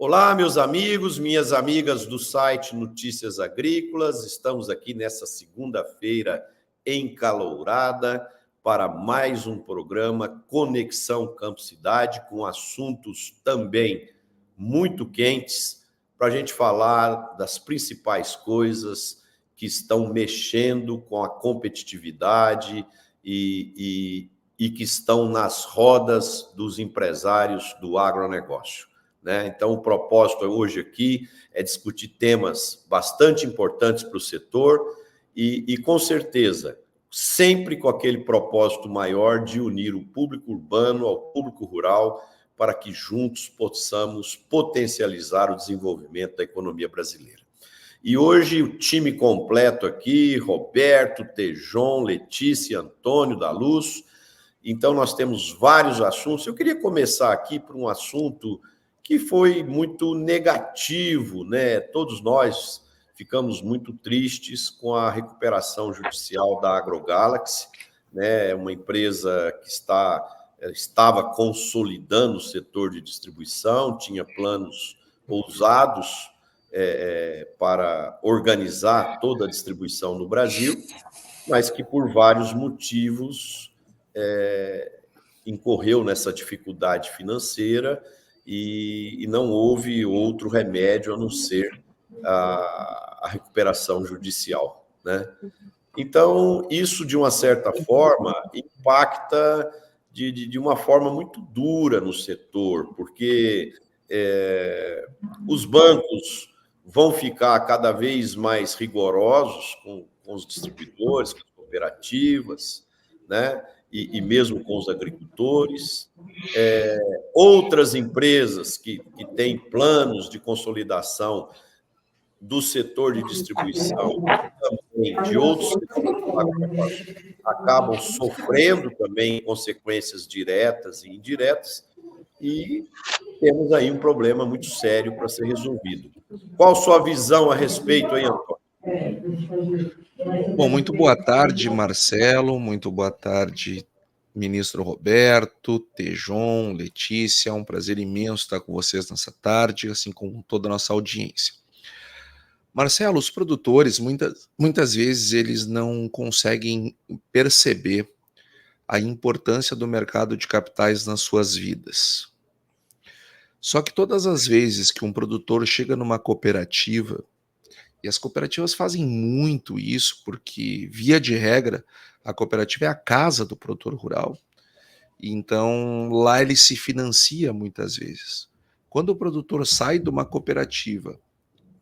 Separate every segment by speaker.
Speaker 1: Olá, meus amigos, minhas amigas do site Notícias Agrícolas. Estamos aqui nessa segunda-feira encalourada para mais um programa Conexão Campo Cidade, com assuntos também muito quentes, para a gente falar das principais coisas que estão mexendo com a competitividade e que estão nas rodas dos empresários do agronegócio. Então, o propósito hoje aqui é discutir temas bastante importantes para o setor e, com certeza, sempre com aquele propósito maior de unir o público urbano ao público rural para que juntos possamos potencializar o desenvolvimento da economia brasileira. E hoje o time completo aqui, Roberto, Tejon, Letícia, Antônio da Luz. Então, nós temos vários assuntos. Eu queria começar aqui por um assunto que foi muito negativo, Todos nós ficamos muito tristes com a recuperação judicial da AgroGalaxy, Uma empresa que estava consolidando o setor de distribuição, tinha planos ousados para organizar toda a distribuição no Brasil, mas que por vários motivos incorreu nessa dificuldade financeira e não houve outro remédio a não ser a recuperação judicial, Então, isso, de uma certa forma, impacta de uma forma muito dura no setor, porque os bancos vão ficar cada vez mais rigorosos com os distribuidores, com as cooperativas, E mesmo com os agricultores. Outras empresas que têm planos de consolidação do setor de distribuição, também de outros setores, acabam sofrendo também consequências diretas e indiretas, e temos aí um problema muito sério para ser resolvido. Qual a sua visão a respeito aí, Antônio?
Speaker 2: Bom, muito boa tarde, Marcelo, muito boa tarde, ministro Roberto, Tejon, Letícia, é um prazer imenso estar com vocês nessa tarde, assim como toda a nossa audiência. Marcelo, os produtores, muitas vezes, eles não conseguem perceber a importância do mercado de capitais nas suas vidas. Só que todas as vezes que um produtor chega numa cooperativa, e as cooperativas fazem muito isso, porque, via de regra, a cooperativa é a casa do produtor rural. Então, lá ele se financia muitas vezes. Quando o produtor sai de uma cooperativa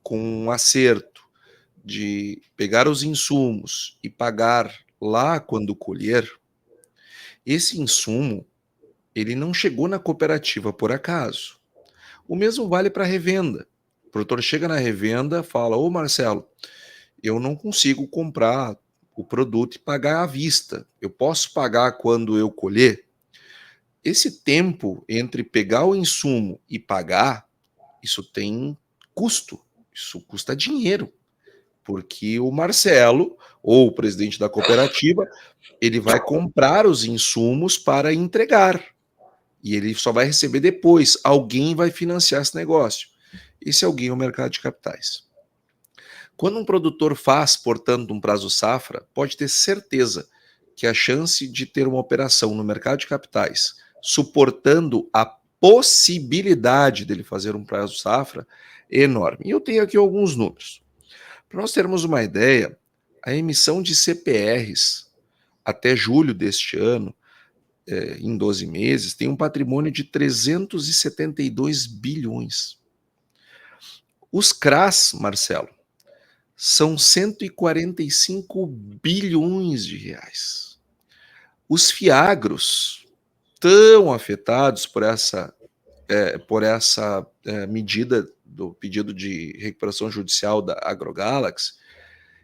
Speaker 2: com um acerto de pegar os insumos e pagar lá quando colher, esse insumo, ele não chegou na cooperativa por acaso. O mesmo vale para a revenda. O produtor chega na revenda e fala: ô Marcelo, eu não consigo comprar o produto e pagar à vista. Eu posso pagar quando eu colher? Esse tempo entre pegar o insumo e pagar, isso tem custo, isso custa dinheiro, porque o Marcelo, ou o presidente da cooperativa, ele vai comprar os insumos para entregar, e ele só vai receber depois. Alguém vai financiar esse negócio. Esse alguém é o mercado de capitais. Quando um produtor faz, portanto, um prazo safra, pode ter certeza que a chance de ter uma operação no mercado de capitais, suportando a possibilidade dele fazer um prazo safra, é enorme. E eu tenho aqui alguns números. Para nós termos uma ideia, a emissão de CPRs até julho deste ano, em 12 meses, tem um patrimônio de 372 bilhões. Os CRAs, Marcelo, são 145 bilhões de reais. Os fiagros, tão afetados por essa medida do pedido de recuperação judicial da AgroGalaxy,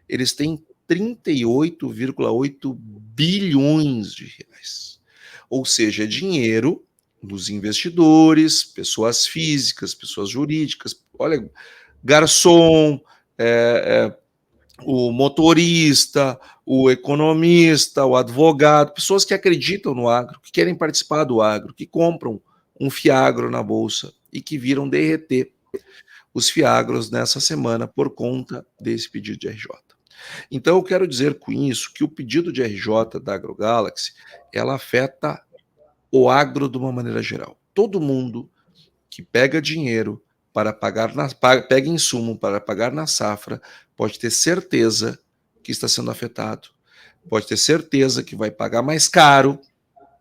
Speaker 2: eles têm 38,8 bilhões de reais. Ou seja, dinheiro dos investidores, pessoas físicas, pessoas jurídicas, olha, garçom, o motorista, o economista, o advogado, pessoas que acreditam no agro, que querem participar do agro, que compram um fiagro na bolsa e que viram derreter os fiagros nessa semana por conta desse pedido de RJ. Então eu quero dizer com isso que o pedido de RJ da AgroGalaxy, ela afeta o agro de uma maneira geral. Todo mundo que pega dinheiro para pagar, pega insumo para pagar na safra, pode ter certeza que está sendo afetado. Pode ter certeza que vai pagar mais caro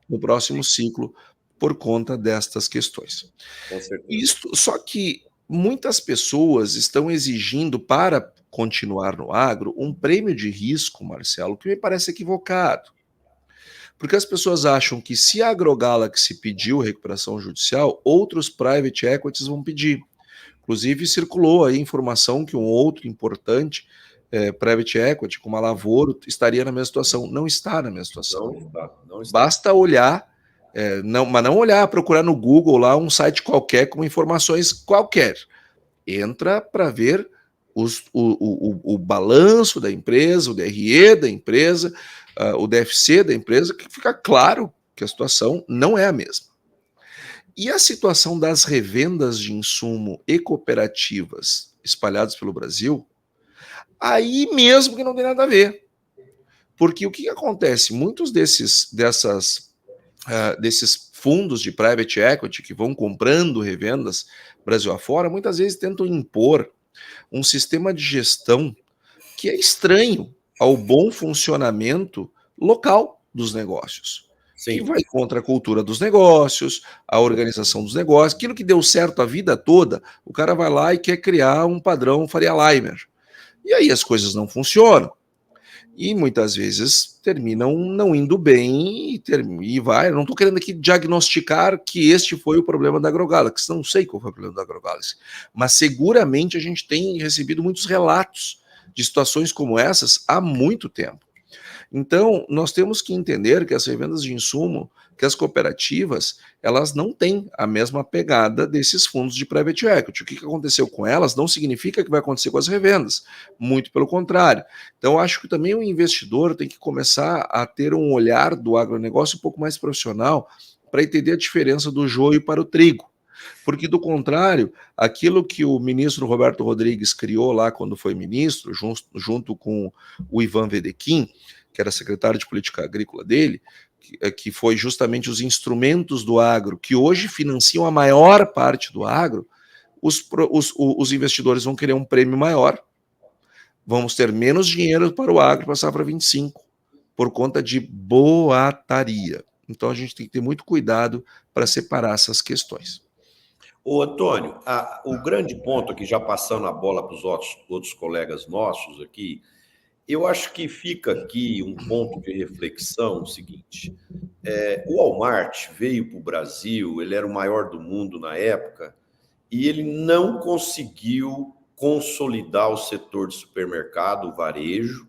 Speaker 2: no próximo ciclo por conta destas questões.
Speaker 1: Com certeza.
Speaker 2: Isto, só que muitas pessoas estão exigindo para continuar no agro um prêmio de risco, Marcelo, que me parece equivocado. Porque as pessoas acham que se a AgroGalaxy pediu recuperação judicial, outros private equities vão pedir. Inclusive, circulou aí informação que um outro importante private equity, como a Lavoro, estaria na mesma situação. Não está na mesma situação.
Speaker 1: Não está, não está.
Speaker 2: Basta olhar, mas não olhar, procurar no Google lá um site qualquer com informações qualquer. Entra para ver o balanço da empresa, o DRE da empresa, o DFC da empresa, que fica claro que a situação não é a mesma. E a situação das revendas de insumo e cooperativas espalhadas pelo Brasil, aí mesmo que não tem nada a ver. Porque o que acontece? Muitos desses fundos de private equity que vão comprando revendas Brasil afora, muitas vezes tentam impor um sistema de gestão que é estranho ao bom funcionamento local dos negócios. Sim. Que vai contra a cultura dos negócios, a organização dos negócios, aquilo que deu certo a vida toda, o cara vai lá e quer criar um padrão Faria Limer. E aí as coisas não funcionam. E muitas vezes terminam não indo bem e vai. Eu não estou querendo aqui diagnosticar que este foi o problema da AgroGalaxy. Não sei qual foi o problema da AgroGalaxy. Mas seguramente a gente tem recebido muitos relatos de situações como essas há muito tempo. Então, nós temos que entender que as revendas de insumo, que as cooperativas, elas não têm a mesma pegada desses fundos de private equity. O que aconteceu com elas não significa que vai acontecer com as revendas, muito pelo contrário. Então, eu acho que também o investidor tem que começar a ter um olhar do agronegócio um pouco mais profissional para entender a diferença do joio para o trigo. Porque, do contrário, aquilo que o ministro Roberto Rodrigues criou lá quando foi ministro, junto com o Ivan Vedequim, que era secretário de política agrícola dele, que foi justamente os instrumentos do agro, que hoje financiam a maior parte do agro, os investidores vão querer um prêmio maior, vamos ter menos dinheiro para o agro para a safra 25, por conta de boataria. Então a gente tem que ter muito cuidado para separar essas questões.
Speaker 1: Ô, Antônio, o grande ponto aqui, já passando a bola para os outros colegas nossos aqui, eu acho que fica aqui um ponto de reflexão, o seguinte, o Walmart veio para o Brasil, ele era o maior do mundo na época, e ele não conseguiu consolidar o setor de supermercado, o varejo,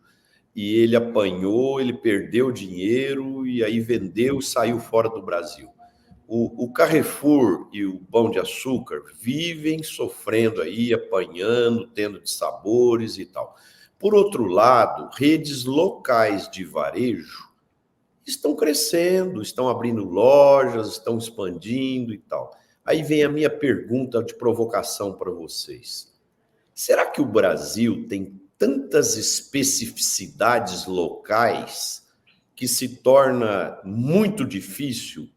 Speaker 1: e ele apanhou, ele perdeu dinheiro, e aí vendeu e saiu fora do Brasil. O Carrefour e o Pão de Açúcar vivem sofrendo aí, apanhando, tendo dissabores e tal. Por outro lado, redes locais de varejo estão crescendo, estão abrindo lojas, estão expandindo e tal. Aí vem a minha pergunta de provocação para vocês. Será que o Brasil tem tantas especificidades locais que se torna muito difícil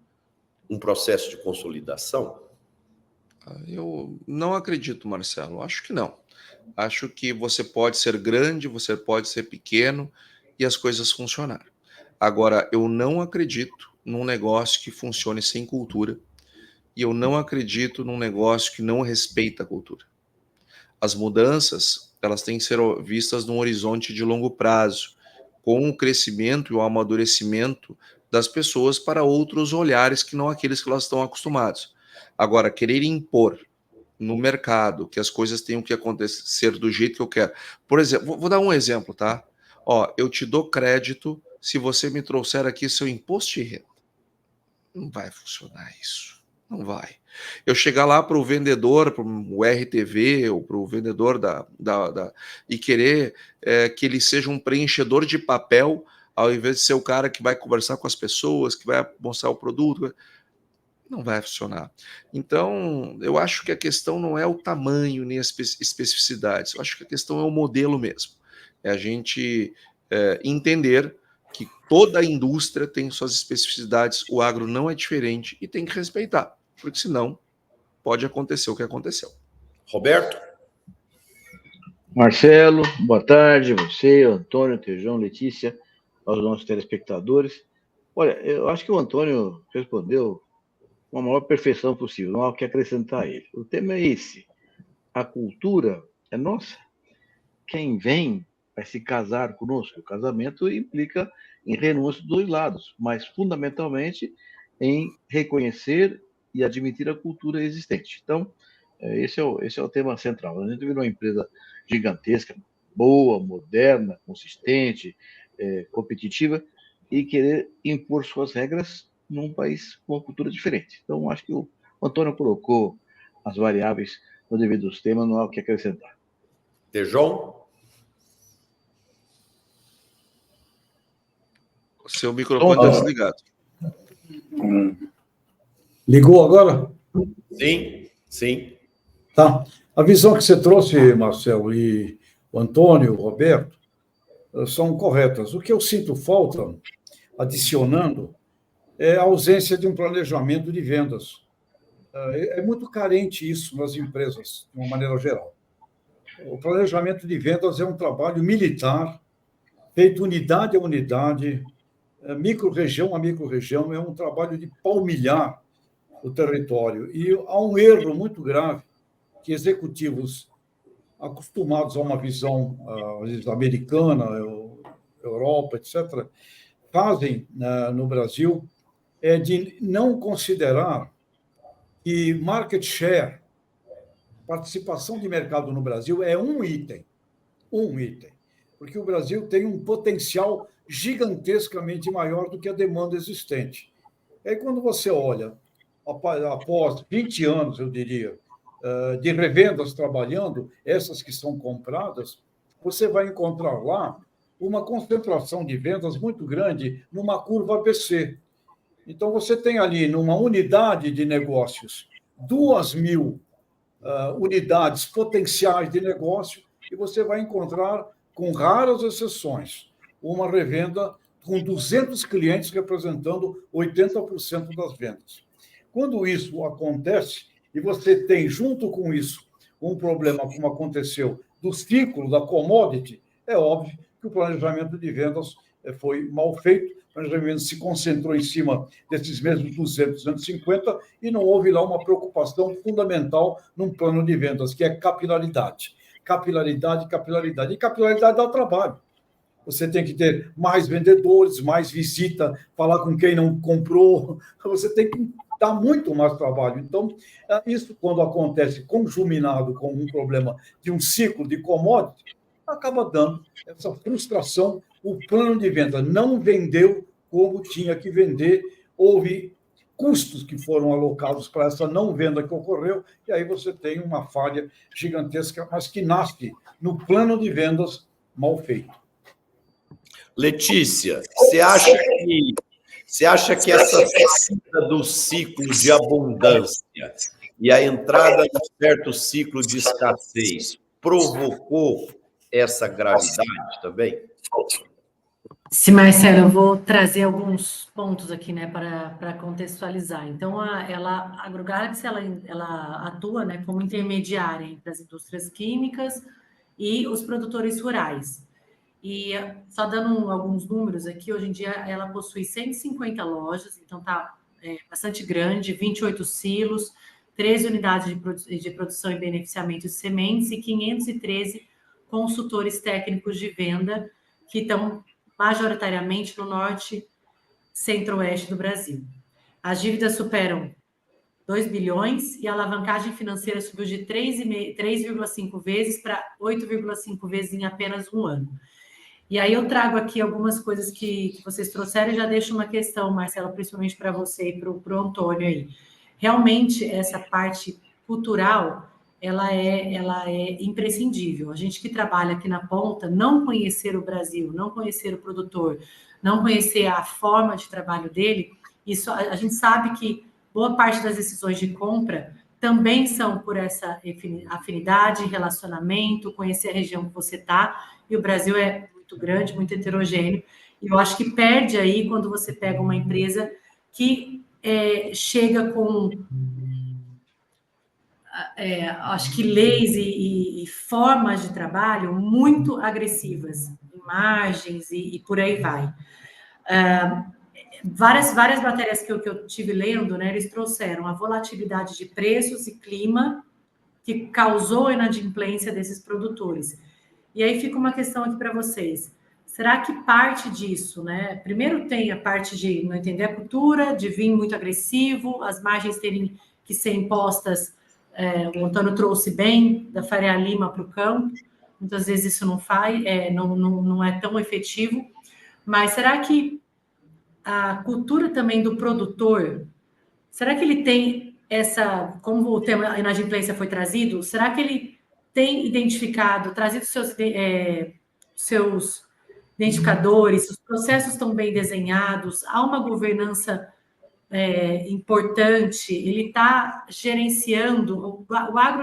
Speaker 1: um processo de consolidação?
Speaker 2: Eu não acredito, Marcelo. Acho que não. Acho que você pode ser grande, você pode ser pequeno e as coisas funcionar. Agora, eu não acredito num negócio que funcione sem cultura e eu não acredito num negócio que não respeita a cultura. As mudanças, elas têm que ser vistas num horizonte de longo prazo, com o crescimento e o amadurecimento das pessoas para outros olhares que não aqueles que elas estão acostumados. Agora, querer impor no mercado que as coisas tenham que acontecer do jeito que eu quero. Por exemplo, vou dar um exemplo, tá? Ó, eu te dou crédito se você me trouxer aqui seu imposto de renda. Não vai funcionar isso. Não vai. Eu chegar lá para o vendedor, para o RTV, ou para o vendedor e querer que ele seja um preenchedor de papel, ao invés de ser o cara que vai conversar com as pessoas, que vai mostrar o produto. Não vai funcionar. Então, eu acho que a questão não é o tamanho nem as especificidades, eu acho que a questão é o modelo mesmo. É a gente entender que toda a indústria tem suas especificidades, o agro não é diferente e tem que respeitar, porque senão pode acontecer o que aconteceu.
Speaker 1: Roberto?
Speaker 3: Marcelo, boa tarde, você, Antônio, Tejão, Letícia, aos nossos telespectadores. Olha, eu acho que o Antônio respondeu com a maior perfeição possível, não há o que acrescentar a ele. O tema é esse, a cultura é nossa. Quem vem vai se casar conosco. O casamento implica em renúncia dos dois lados, mas fundamentalmente em reconhecer e admitir a cultura existente. Então, esse é o tema central. A gente virou uma empresa gigantesca, boa, moderna, consistente, competitiva, e querer impor suas regras num país com uma cultura diferente. Então, acho que o Antônio colocou as variáveis no devido tema, não há o que acrescentar.
Speaker 1: Tejon?
Speaker 2: Seu microfone está desligado.
Speaker 4: Ligou agora?
Speaker 1: Sim, sim.
Speaker 4: Tá. A visão que você trouxe, Marcelo, e o Antônio, o Roberto, são corretas. O que eu sinto falta, adicionando, é a ausência de um planejamento de vendas. É muito carente isso nas empresas, de uma maneira geral. O planejamento de vendas é um trabalho militar, feito unidade a unidade, micro-região a micro-região, é um trabalho de palmilhar o território. E há um erro muito grave que executivos acostumados a uma visão americana, Europa, etc., fazem no Brasil, é de não considerar que market share, participação de mercado no Brasil, é um item, porque o Brasil tem um potencial gigantescamente maior do que a demanda existente. E aí, quando você olha, após 20 anos, eu diria, de revendas trabalhando, essas que são compradas, você vai encontrar lá uma concentração de vendas muito grande numa curva ABC. Então, você tem ali, numa unidade de negócios, 2.000 unidades potenciais de negócio, e você vai encontrar, com raras exceções, uma revenda com 200 clientes representando 80% das vendas. Quando isso acontece, e você tem, junto com isso, um problema, como aconteceu, do ciclo da commodity, é óbvio que o planejamento de vendas foi mal feito, o planejamento se concentrou em cima desses mesmos 200, 250, e não houve lá uma preocupação fundamental num plano de vendas, que é capilaridade. Capilaridade. E capilaridade dá trabalho. Você tem que ter mais vendedores, mais visita, falar com quem não comprou, você tem que dá muito mais trabalho. Então, isso, quando acontece conjuminado com um problema de um ciclo de commodity, acaba dando essa frustração. O plano de venda não vendeu como tinha que vender, houve custos que foram alocados para essa não venda que ocorreu, e aí você tem uma falha gigantesca, mas que nasce no plano de vendas mal feito.
Speaker 1: Letícia, você acha que essa saída do ciclo de abundância e a entrada de um certo ciclo de escassez provocou essa gravidade também?
Speaker 5: Sim, Marcelo, eu vou trazer alguns pontos aqui, né, para contextualizar. Então, a AgroGalaxy, ela atua, né, como intermediária entre as indústrias químicas e os produtores rurais. E só dando alguns números aqui, hoje em dia ela possui 150 lojas, então está bastante grande, 28 silos, 13 unidades de produção e beneficiamento de sementes e 513 consultores técnicos de venda que estão majoritariamente no norte, centro-oeste do Brasil. As dívidas superam 2 bilhões e a alavancagem financeira subiu de 3,5 vezes para 8,5 vezes em apenas um ano. E aí eu trago aqui algumas coisas que vocês trouxeram e já deixo uma questão, Marcelo, principalmente para você e para o Antônio aí. Realmente, essa parte cultural, ela é imprescindível. A gente que trabalha aqui na ponta, não conhecer o Brasil, não conhecer o produtor, não conhecer a forma de trabalho dele, isso a gente sabe que boa parte das decisões de compra também são por essa afinidade, relacionamento, conhecer a região que você está, e o Brasil é muito grande, muito heterogêneo, e eu acho que perde aí quando você pega uma empresa que chega com, acho que leis e formas de trabalho muito agressivas, margens e por aí vai. Várias matérias que eu tive lendo, né, eles trouxeram a volatilidade de preços e clima que causou a inadimplência desses produtores. E aí fica uma questão aqui para vocês. Será que parte disso, né? Primeiro tem a parte de não entender a cultura, de vir muito agressivo, as margens terem que ser impostas, o Antônio trouxe bem, da Faria Lima para o campo, muitas vezes isso não faz, não é tão efetivo, mas será que a cultura também do produtor, será que ele tem essa, como o tema inadimplência foi trazido, será que ele tem identificado, trazido seus identificadores, os processos estão bem desenhados, há uma governança importante, ele está gerenciando, o agro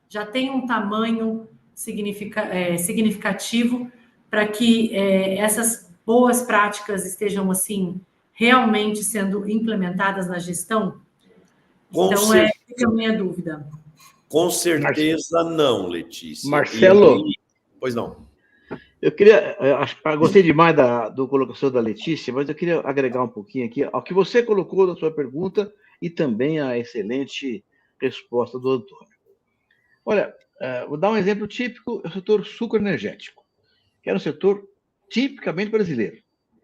Speaker 5: já tem um tamanho significativo para que essas boas práticas estejam, assim, realmente sendo implementadas na gestão? Então, fica a minha dúvida.
Speaker 1: Com certeza não, Letícia.
Speaker 3: Marcelo,
Speaker 1: pois não.
Speaker 3: Eu gostei demais do colocação da Letícia, mas eu queria agregar um pouquinho aqui ao que você colocou na sua pergunta e também a excelente resposta do Antônio. Olha, vou dar um exemplo típico, é o setor sucroenergético, que era um setor tipicamente brasileiro.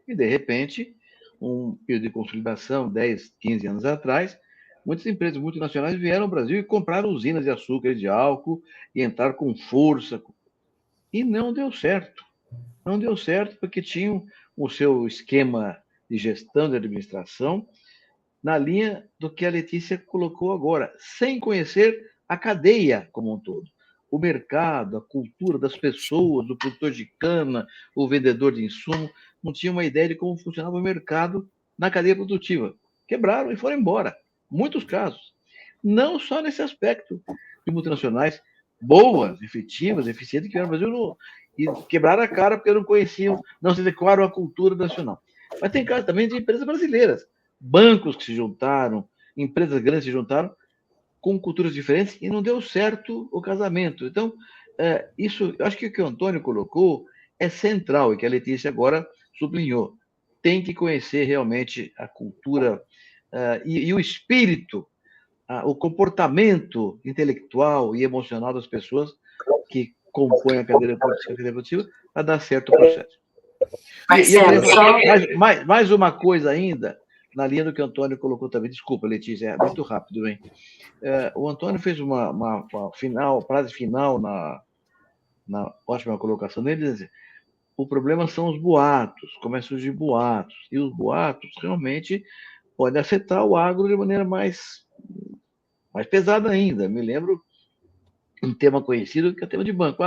Speaker 3: E, de repente, um período de consolidação, 10, 15 anos atrás, muitas empresas multinacionais vieram ao Brasil e compraram usinas de açúcar e de álcool e entraram com força. E não deu certo. Não deu certo porque tinham o seu esquema de gestão, de administração, na linha do que a Letícia colocou agora, sem conhecer a cadeia como um todo. O mercado, a cultura das pessoas, o produtor de cana, o vendedor de insumo, não tinha uma ideia de como funcionava o mercado na cadeia produtiva. Quebraram e foram embora. Muitos casos. Não só nesse aspecto de multinacionais boas, efetivas, eficientes, que vieram no Brasil e quebraram a cara porque não conheciam, não se adequaram à cultura nacional. Mas tem casos também de empresas brasileiras, bancos que se juntaram, empresas grandes se juntaram, com culturas diferentes, e não deu certo o casamento. Então, isso, eu acho que o que o Antônio colocou é central, e que a Letícia agora sublinhou. Tem que conhecer realmente a cultura e o espírito, o comportamento intelectual e emocional das pessoas que compõem a cadeira produtiva para dar certo o processo. Mais uma coisa ainda, na linha do que o Antônio colocou também. Desculpa, Letícia, é muito rápido, hein? O Antônio fez uma frase final na ótima colocação dele, dizendo assim, o problema são os boatos, começam a surgir boatos, e os boatos realmente podem afetar o agro de maneira mais pesada ainda. Me lembro um tema conhecido, que é o tema de banco.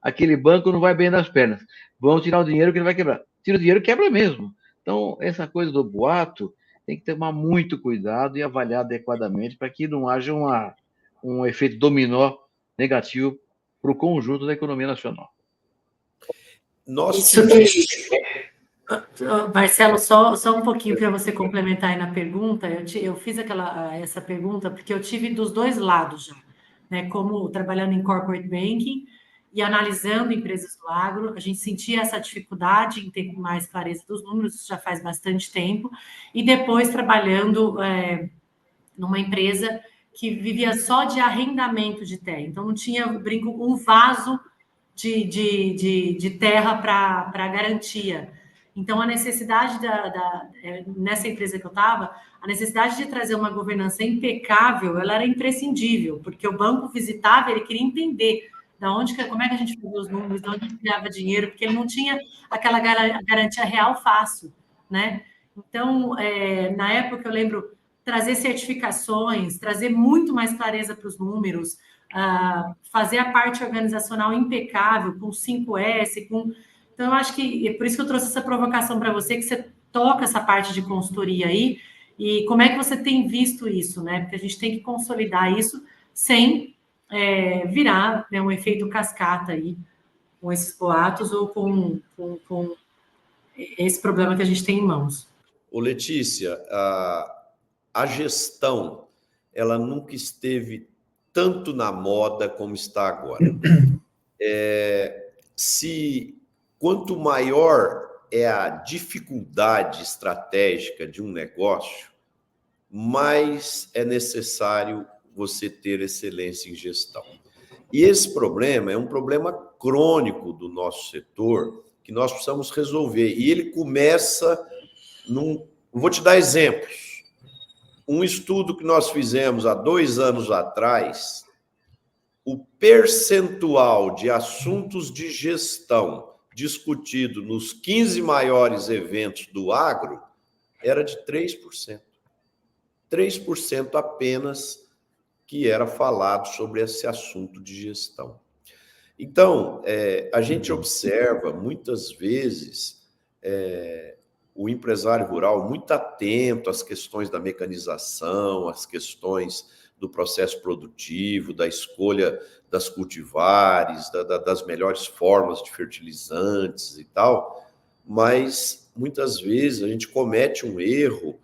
Speaker 3: Aquele banco não vai bem nas pernas, vão tirar o dinheiro que ele vai quebrar. Tira o dinheiro, quebra mesmo. Então, essa coisa do boato tem que tomar muito cuidado e avaliar adequadamente para que não haja um efeito dominó negativo para o conjunto da economia nacional.
Speaker 5: Marcelo, só um pouquinho para você complementar aí na pergunta. Eu fiz essa pergunta porque eu tive dos dois lados já, né? Como trabalhando em corporate banking e analisando empresas do agro, a gente sentia essa dificuldade em ter mais clareza dos números, isso já faz bastante tempo, e depois trabalhando numa empresa que vivia só de arrendamento de terra, então não tinha, um vaso de terra para garantia. Então, a necessidade nessa empresa que eu estava, a necessidade de trazer uma governança impecável, ela era imprescindível, porque o banco visitava, ele queria entender como é que a gente fazia os números, de onde a gente ganhava dinheiro, porque ele não tinha aquela garantia real fácil, né? Então, na época, eu lembro trazer certificações, trazer muito mais clareza para os números, fazer a parte organizacional impecável, com 5S, Então, eu acho que é por isso que eu trouxe essa provocação para você, que você toca essa parte de consultoria aí, E como é que você tem visto isso, né? Porque a gente tem que consolidar isso sem virar, né, um efeito cascata aí, com esses boatos ou com esse problema que a gente tem em mãos.
Speaker 1: Ô Letícia, a gestão, ela nunca esteve tanto na moda como está agora. Quanto maior é a dificuldade estratégica de um negócio, mais é necessário você ter excelência em gestão. E esse problema é um problema crônico do nosso setor que nós precisamos resolver. E ele começa Vou te dar exemplos. Um estudo que nós fizemos há 2 anos atrás, o percentual de assuntos de gestão discutido nos 15 maiores eventos do agro era de 3%. 3% apenas que era falado sobre esse assunto de gestão. Então, a gente observa muitas vezes o empresário rural muito atento às questões da mecanização, às questões do processo produtivo, da escolha das cultivares, das melhores formas de fertilizantes e tal, mas muitas vezes a gente comete um erro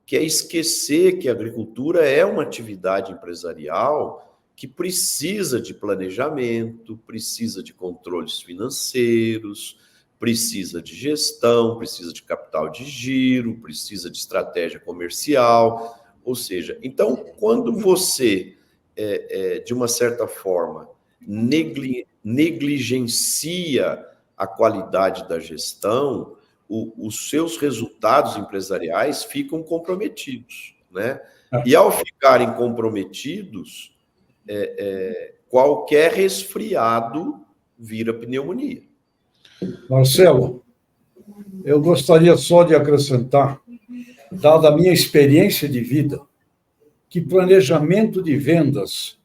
Speaker 1: que é esquecer que a agricultura é uma atividade empresarial que precisa de planejamento, precisa de controles financeiros, precisa de gestão, precisa de capital de giro, precisa de estratégia comercial. Ou seja, então, quando você, de uma certa forma, negligencia a qualidade da gestão, os seus resultados empresariais ficam comprometidos, né? E ao ficarem comprometidos, qualquer resfriado vira pneumonia.
Speaker 4: Marcelo, eu gostaria só de acrescentar, dada a minha experiência de vida, que planejamento de vendas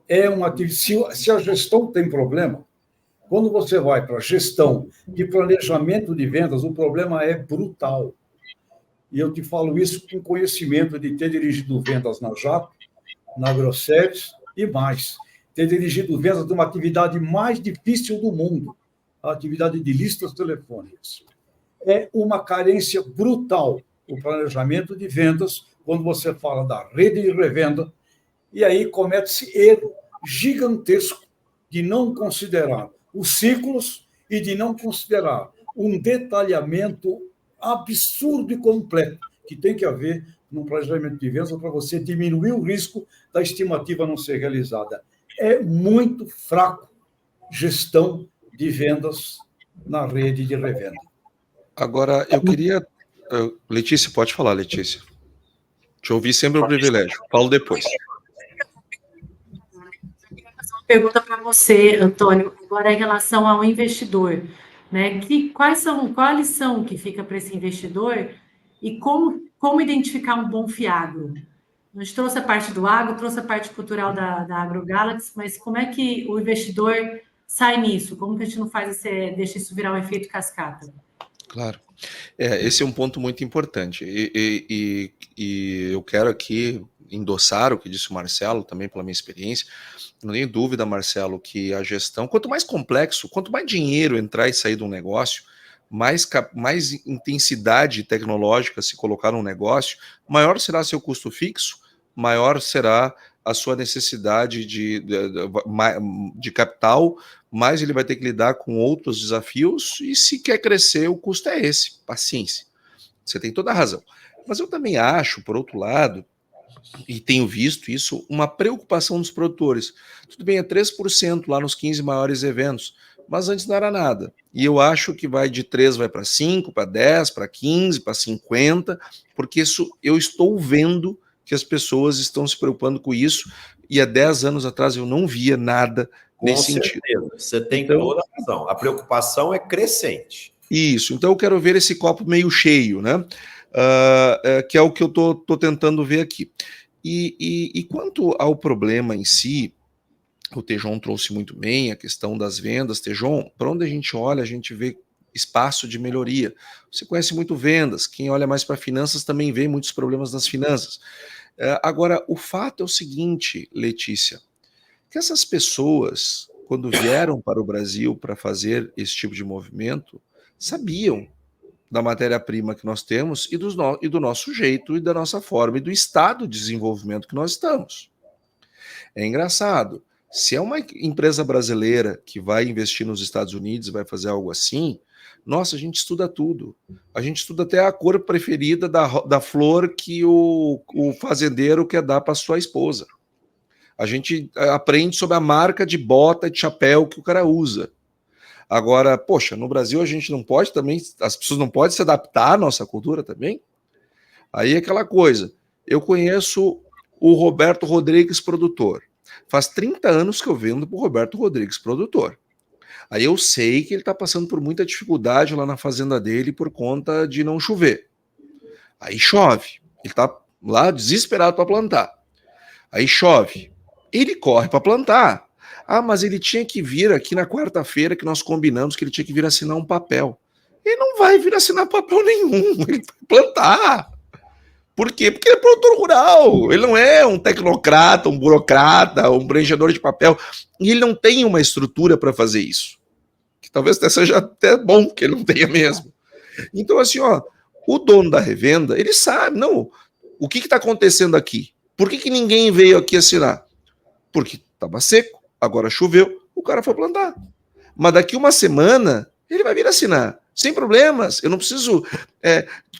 Speaker 4: é uma atividade. Se a gestão tem problema, quando você vai para a gestão de planejamento de vendas, o problema é brutal. E eu te falo isso com conhecimento de ter dirigido vendas na JAP, na Grosseries e mais. Ter dirigido vendas de uma atividade mais difícil do mundo, a atividade de listas telefônicas. É uma carência brutal o planejamento de vendas quando você fala da rede de revenda, e aí comete-se erro gigantesco de não considerar os ciclos e de não considerar um detalhamento absurdo e completo que tem que haver no planejamento de vendas para você diminuir o risco da estimativa não ser realizada. É muito fraco gestão de vendas na rede de revenda.
Speaker 2: Agora, eu queria... Letícia, pode falar, Letícia. Te ouvir sempre é um privilégio. Falo depois.
Speaker 5: Pergunta para você, Antônio, agora em relação ao investidor, né? Qual a lição que fica para esse investidor e como identificar um bom fiagro? A gente trouxe a parte do agro, trouxe a parte cultural da AgroGalaxy, mas como é que o investidor sai nisso? Como que a gente não deixa isso virar um efeito cascata?
Speaker 2: Claro. Esse é um ponto muito importante. E eu quero aqui endossar o que disse o Marcelo, também pela minha experiência. Não tenho dúvida, Marcelo, que a gestão, quanto mais complexo, quanto mais dinheiro entrar e sair de um negócio, mais intensidade tecnológica se colocar num negócio, maior será seu custo fixo, maior será a sua necessidade de capital, mais ele vai ter que lidar com outros desafios, e se quer crescer, o custo é esse, paciência. Você tem toda a razão. Mas eu também acho, por outro lado, e tenho visto isso, uma preocupação dos produtores. Tudo bem, é 3% lá nos 15 maiores eventos, mas antes não era nada. E eu acho que vai de 3, vai para 5, para 10, para 15, para 50, porque isso eu estou vendo que as pessoas estão se preocupando com isso, e há 10 anos atrás eu não via nada nesse sentido.
Speaker 1: Você tem toda a razão. A preocupação é crescente.
Speaker 2: Isso, então eu quero ver esse copo meio cheio, né? Que é o que eu estou tentando ver aqui. E quanto ao problema em si, o Tejon trouxe muito bem a questão das vendas. Tejon, para onde a gente olha, a gente vê espaço de melhoria. Você conhece muito vendas, quem olha mais para finanças também vê muitos problemas nas finanças. Agora, o fato é o seguinte, Letícia, que essas pessoas, quando vieram para o Brasil para fazer esse tipo de movimento, sabiam da matéria-prima que nós temos e do nosso jeito e da nossa forma e do estado de desenvolvimento que nós estamos. É engraçado, se é uma empresa brasileira que vai investir nos Estados Unidos e vai fazer algo assim, nossa, a gente estuda tudo. A gente estuda até a cor preferida da flor que o fazendeiro quer dar para sua esposa. A gente aprende sobre a marca de bota e de chapéu que o cara usa. Agora, poxa, no Brasil a gente não pode também, as pessoas não podem se adaptar à nossa cultura também? Aí é aquela coisa, eu conheço o Roberto Rodrigues, produtor. Faz 30 anos que eu vendo para o Roberto Rodrigues, produtor. Aí eu sei que ele está passando por muita dificuldade lá na fazenda dele por conta de não chover. Aí chove, ele está lá desesperado para plantar. Aí chove, ele corre para plantar. Ah, mas ele tinha que vir aqui na quarta-feira que nós combinamos que ele tinha que vir assinar um papel. Ele não vai vir assinar papel nenhum, ele vai plantar. Por quê? Porque ele é produtor rural, ele não é um tecnocrata, um burocrata, um preenchedor de papel, e ele não tem uma estrutura para fazer isso. Que talvez seja até bom que ele não tenha mesmo. Então, assim, ó, o dono da revenda, ele sabe, não, o que está acontecendo aqui? Por que ninguém veio aqui assinar? Porque estava seco, agora choveu, o cara foi plantar. Mas daqui uma semana, ele vai vir assinar, sem problemas. Eu não preciso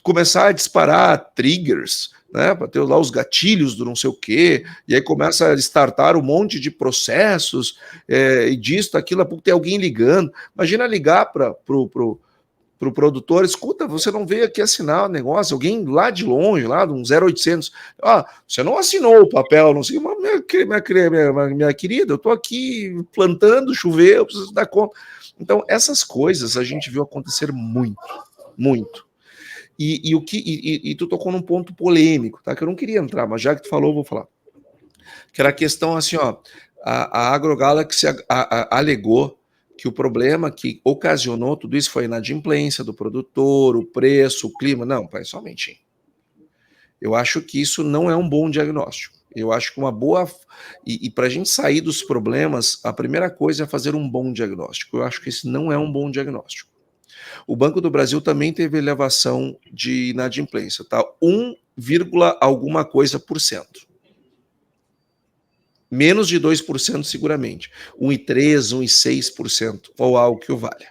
Speaker 2: começar a disparar triggers, né, para ter lá os gatilhos do não sei o quê, e aí começa a startar um monte de processos, e disso, daquilo, a pouco tem alguém ligando. Imagina ligar para o produtor, escuta, você não veio aqui assinar o negócio, alguém lá de longe, lá de um 0800, você não assinou o papel, não sei, mas minha querida, eu estou aqui plantando, chover, eu preciso dar conta. Então, essas coisas a gente viu acontecer muito, muito. E tu tocou num ponto polêmico, tá? Que eu não queria entrar, mas já que tu falou, eu vou falar. Que era a questão assim, ó, a AgroGalaxy alegou que o problema que ocasionou tudo isso foi a inadimplência do produtor, o preço, o clima. Não, pai, só um momentinho. Eu acho que isso não é um bom diagnóstico. Eu acho que uma boa... E para a gente sair dos problemas, a primeira coisa é fazer um bom diagnóstico. Eu acho que esse não é um bom diagnóstico. O Banco do Brasil também teve elevação de inadimplência, tá? 1, alguma coisa por cento. Menos de 2% seguramente. 1,3%, 1,6%, ou algo que o valha.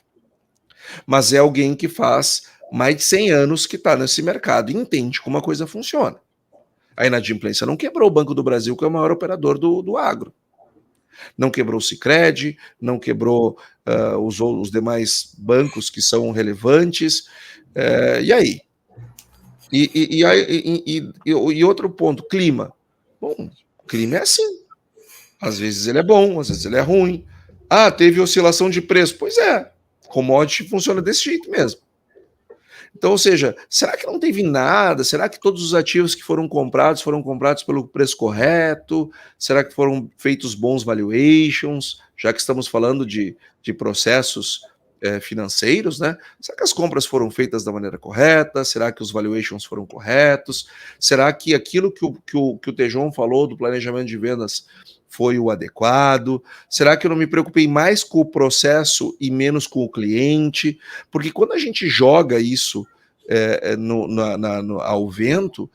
Speaker 2: Mas é alguém que faz mais de 100 anos que está nesse mercado e entende como a coisa funciona. A inadimplência não quebrou o Banco do Brasil, que é o maior operador do agro. Não quebrou o Sicredi, não quebrou os demais bancos que são relevantes. E aí? E outro ponto, clima. Bom, clima é assim. Às vezes ele é bom, às vezes ele é ruim. Ah, teve oscilação de preço. Pois é, commodity funciona desse jeito mesmo. Então, ou seja, será que não teve nada? Será que todos os ativos que foram comprados pelo preço correto? Será que foram feitos bons valuations? Já que estamos falando de processos financeiros, né? Será que as compras foram feitas da maneira correta? Será que os valuations foram corretos? Será que aquilo que o Tejon falou do planejamento de vendas foi o adequado? Será que eu não me preocupei mais com o processo e menos com o cliente? Porque quando a gente joga isso ao vento,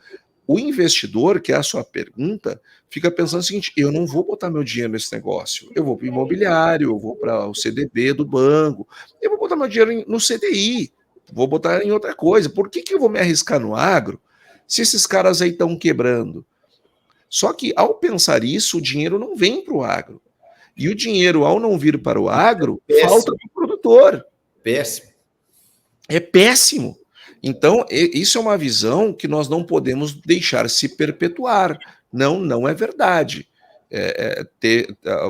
Speaker 2: o investidor, que é a sua pergunta, fica pensando o seguinte: eu não vou botar meu dinheiro nesse negócio, eu vou para o imobiliário, eu vou para o CDB do banco, eu vou botar meu dinheiro no CDI, vou botar em outra coisa. Por que eu vou me arriscar no agro se esses caras aí estão quebrando? Só que, ao pensar isso, o dinheiro não vem para o agro. E o dinheiro, ao não vir para o agro, falta para o produtor.
Speaker 1: Péssimo.
Speaker 2: É péssimo. Então, isso é uma visão que nós não podemos deixar se perpetuar. Não é verdade.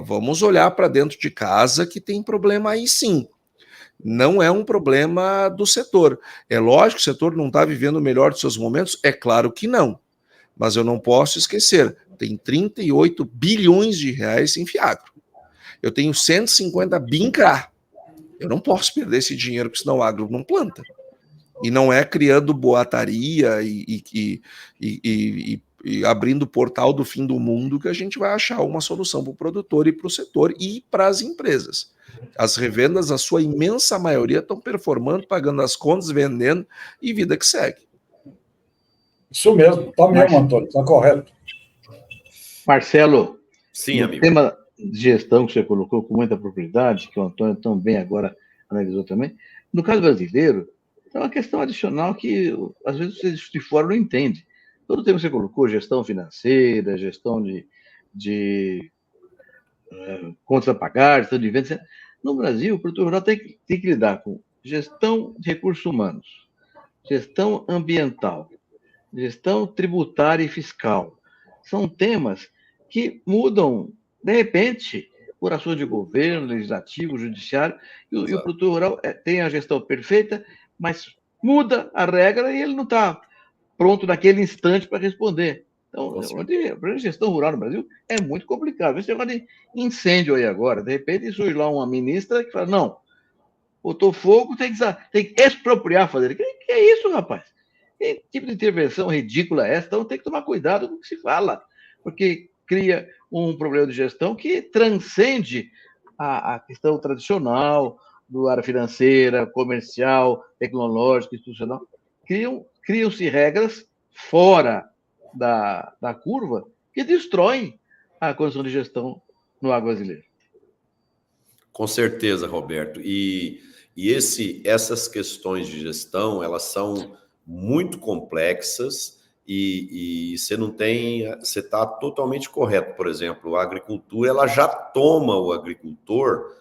Speaker 2: Vamos olhar para dentro de casa que tem problema aí sim. Não é um problema do setor. É lógico que o setor não está vivendo o melhor de seus momentos? É claro que não. Mas eu não posso esquecer, tem 38 bilhões de reais em Fiagro. Eu tenho 150 bi em CRA. Eu não posso perder esse dinheiro, porque senão o agro não planta. E não é criando boataria e abrindo o portal do fim do mundo que a gente vai achar uma solução para o produtor e para o setor e para as empresas. As revendas, a sua imensa maioria, estão performando, pagando as contas, vendendo e vida que segue.
Speaker 4: Isso mesmo, está mesmo, Antônio, está correto.
Speaker 3: Marcelo,
Speaker 1: Sim,
Speaker 3: no
Speaker 1: amigo.
Speaker 3: tema de gestão que você colocou com muita propriedade, que o Antônio tão bem agora analisou também, no caso brasileiro, é uma questão adicional que, às vezes, você de fora não entende. Todo o tempo que você colocou, gestão financeira, gestão de contas a pagar, gestão de vendas. No Brasil, o produtor rural tem que lidar com gestão de recursos humanos, gestão ambiental, gestão tributária e fiscal. São temas que mudam, de repente, por ações de governo, legislativo, judiciário, e o produtor rural tem a gestão perfeita, mas muda a regra e ele não está pronto naquele instante para responder. Então, a gestão rural no Brasil é muito complicado. Esse negócio de incêndio aí agora, de repente surge lá uma ministra que fala, não, botou fogo, tem que expropriar a fazenda. Que é isso, rapaz? Que tipo de intervenção ridícula é essa? Então tem que tomar cuidado com o que se fala, porque cria um problema de gestão que transcende a questão tradicional, do área financeira, comercial, tecnológica, institucional. Criam-se regras fora da curva que destroem a condição de gestão no agro brasileiro.
Speaker 1: Com certeza, Roberto. E essas questões de gestão, elas são muito complexas e você está totalmente correto. Por exemplo, a agricultura, ela já toma o agricultor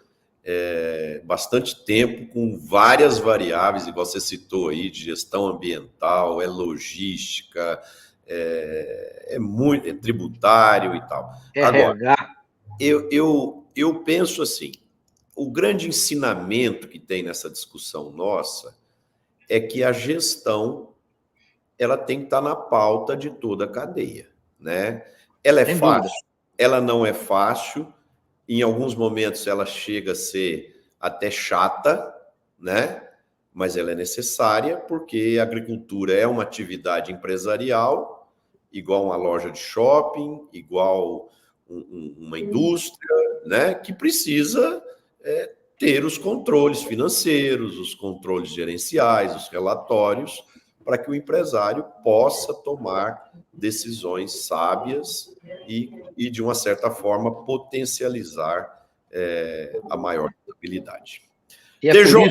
Speaker 1: bastante tempo com várias variáveis, igual você citou aí, de gestão ambiental, logística, é tributário e tal. Agora, eu penso assim, o grande ensinamento que tem nessa discussão nossa é que a gestão ela tem que estar na pauta de toda a cadeia, né? Ela é fácil? Ela não é fácil. Em alguns momentos ela chega a ser até chata, né? Mas ela é necessária porque a agricultura é uma atividade empresarial, igual uma loja de shopping, igual uma indústria, né? Que precisa ter os controles financeiros, os controles gerenciais, os relatórios, para que o empresário possa tomar decisões sábias e de uma certa forma, potencializar a maior rentabilidade.
Speaker 3: Tejon,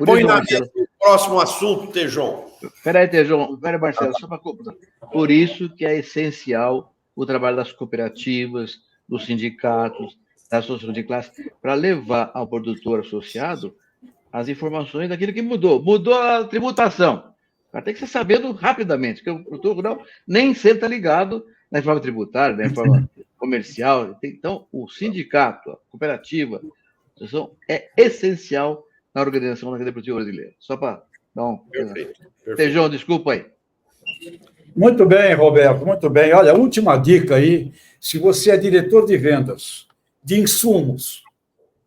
Speaker 1: põe na mesa o próximo assunto, Tejon.
Speaker 3: Espera aí, Tejon. Espera aí, Marcelo, só para completar. Por isso que é essencial o trabalho das cooperativas, dos sindicatos, da associação de classe, para levar ao produtor associado as informações daquilo que mudou. Mudou a tributação. Vai ter que ser sabendo rapidamente, porque o produtor rural nem sempre está ligado na reforma tributária, na reforma comercial. Então, o sindicato, a cooperativa, a associação é essencial na organização da cadeia produtiva brasileira. Só para dar um... Perfeito. Tejon, desculpa aí.
Speaker 4: Muito bem, Roberto, muito bem. Olha, última dica aí, se você é diretor de vendas, de insumos,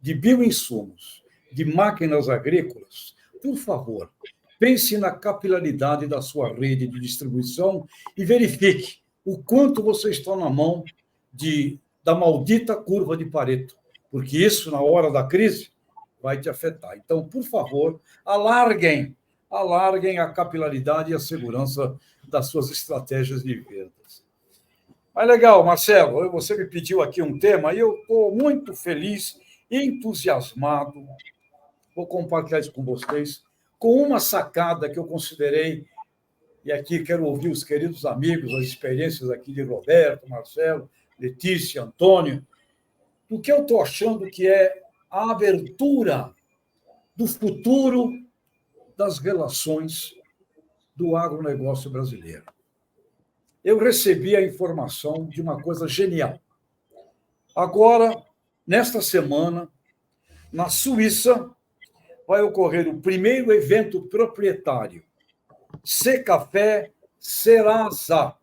Speaker 4: de bioinsumos, de máquinas agrícolas, por favor, pense na capilaridade da sua rede de distribuição e verifique o quanto você está na mão da maldita curva de Pareto, porque isso, na hora da crise, vai te afetar. Então, por favor, alarguem a capilaridade e a segurança das suas estratégias de vendas. Mas legal, Marcelo, você me pediu aqui um tema e eu estou muito feliz, entusiasmado, vou compartilhar isso com vocês, com uma sacada que eu considerei, e aqui quero ouvir os queridos amigos, as experiências aqui de Roberto, Marcelo, Letícia, Antônio, do que eu estou achando que é a abertura do futuro das relações do agronegócio brasileiro. Eu recebi a informação de uma coisa genial. Agora, nesta semana, na Suíça, vai ocorrer o primeiro evento proprietário, Secafé Serasa.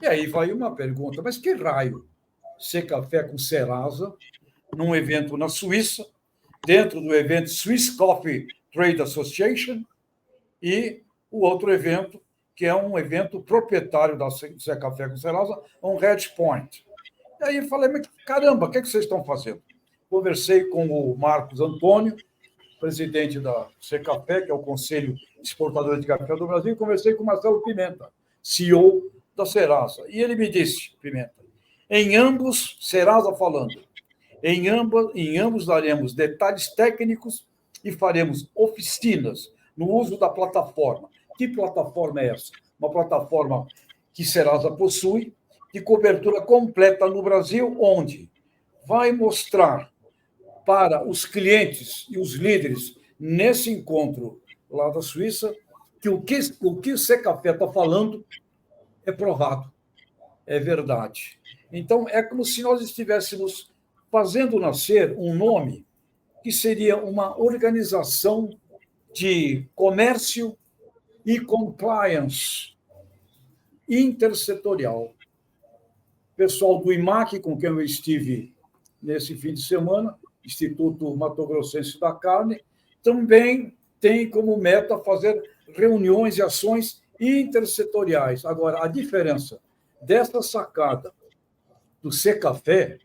Speaker 4: E aí vai uma pergunta, mas que raio Secafé com Serasa, num evento na Suíça, dentro do evento Swiss Coffee Trade Association, e o outro evento, que é um evento proprietário da Zé Café com Serasa, um Hedge Point. E aí eu falei, mas caramba, o que vocês estão fazendo? Conversei com o Marcos Antônio, presidente da Secafé, que é o Conselho Exportador de Café do Brasil, e conversei com o Marcelo Pimenta, CEO da Serasa. E ele me disse, Pimenta, em ambos, Serasa falando, em ambos daremos detalhes técnicos e faremos oficinas no uso da plataforma. Que plataforma é essa? Uma plataforma que Serasa possui, de cobertura completa no Brasil, onde vai mostrar para os clientes e os líderes nesse encontro lá da Suíça que o que o Secafé está falando é provado, é verdade. Então, é como se nós estivéssemos fazendo nascer um nome que seria uma organização de comércio e compliance intersetorial. Pessoal do IMAC, com quem eu estive nesse fim de semana, Instituto Mato Grossense da Carne, também tem como meta fazer reuniões e ações intersetoriais. Agora, a diferença dessa sacada do Secafé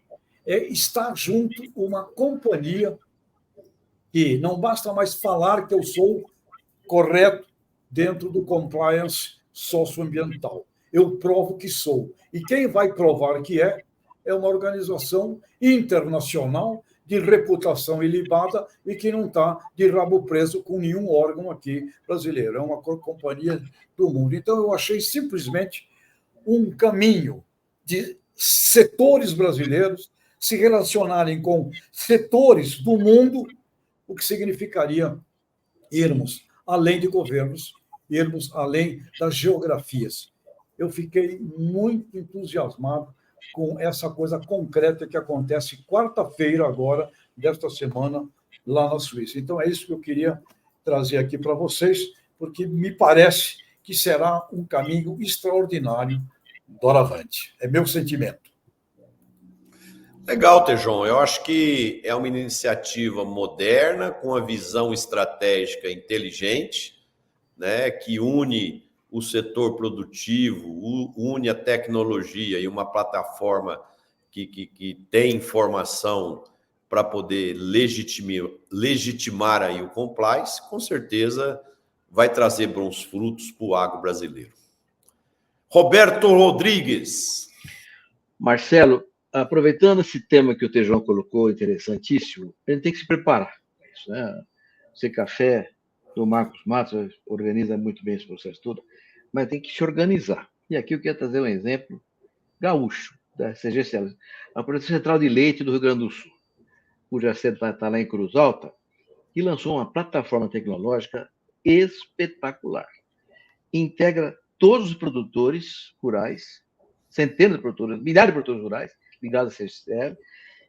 Speaker 4: é estar junto uma companhia que não basta mais falar que eu sou correto dentro do compliance socioambiental. Eu provo que sou. E quem vai provar que é uma organização internacional de reputação ilibada e que não está de rabo preso com nenhum órgão aqui brasileiro. É uma companhia do mundo. Então, eu achei simplesmente um caminho de setores brasileiros se relacionarem com setores do mundo, o que significaria irmos além de governos, irmos além das geografias. Eu fiquei muito entusiasmado com essa coisa concreta que acontece quarta-feira agora, desta semana, lá na Suíça. Então, é isso que eu queria trazer aqui para vocês, porque me parece que será um caminho extraordinário doravante. É meu sentimento.
Speaker 1: Legal, Tejon. Eu acho que é uma iniciativa moderna, com uma visão estratégica inteligente, né, que une o setor produtivo, une a tecnologia e uma plataforma que tem informação para poder legitimar aí o compliance, com certeza vai trazer bons frutos para o agro brasileiro. Roberto Rodrigues.
Speaker 3: Marcelo, aproveitando esse tema que o Tejon colocou, interessantíssimo, a gente tem que se preparar para isso, né? O Secafé, do Marcos Matos, organiza muito bem esse processo todo, mas tem que se organizar. E aqui eu quero trazer um exemplo gaúcho, da CGCL, a Produção Central de Leite do Rio Grande do Sul, cuja sede está lá em Cruz Alta, que lançou uma plataforma tecnológica espetacular. Integra todos os produtores rurais, centenas de produtores, milhares de produtores rurais ligados à CGCL,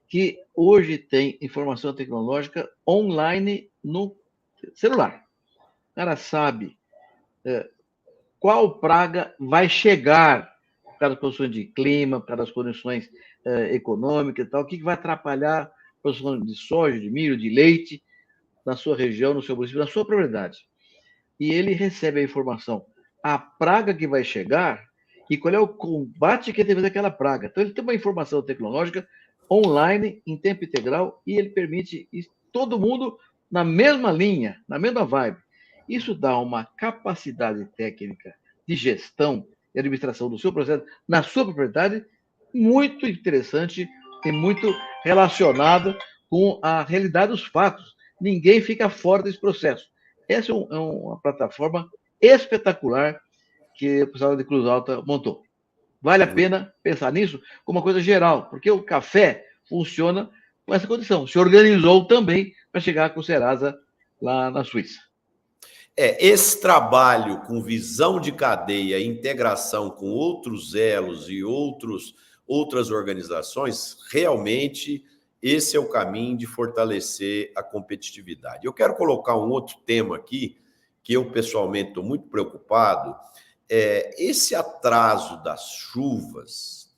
Speaker 3: que hoje tem informação tecnológica online no celular. O cara sabe qual praga vai chegar por causa das condições de clima, por causa das condições econômicas e tal, o que vai atrapalhar a produção de soja, de milho, de leite na sua região, no seu município, na sua propriedade. E ele recebe a informação, a praga que vai chegar e qual é o combate que ele tem que fazer aquela praga. Então, ele tem uma informação tecnológica online, em tempo integral, e ele permite todo mundo na mesma linha, na mesma vibe. Isso dá uma capacidade técnica de gestão e administração do seu processo na sua propriedade muito interessante e muito relacionado com a realidade dos fatos. Ninguém fica fora desse processo. Essa é uma plataforma espetacular que o pessoal de Cruz Alta montou. Vale a pena pensar nisso como uma coisa geral, porque o café funciona com essa condição. Se organizou também para chegar com o Serasa lá na Suíça.
Speaker 1: Esse trabalho com visão de cadeia, integração com outros elos e outras organizações, realmente esse é o caminho de fortalecer a competitividade. Eu quero colocar um outro tema aqui, que eu pessoalmente estou muito preocupado, esse atraso das chuvas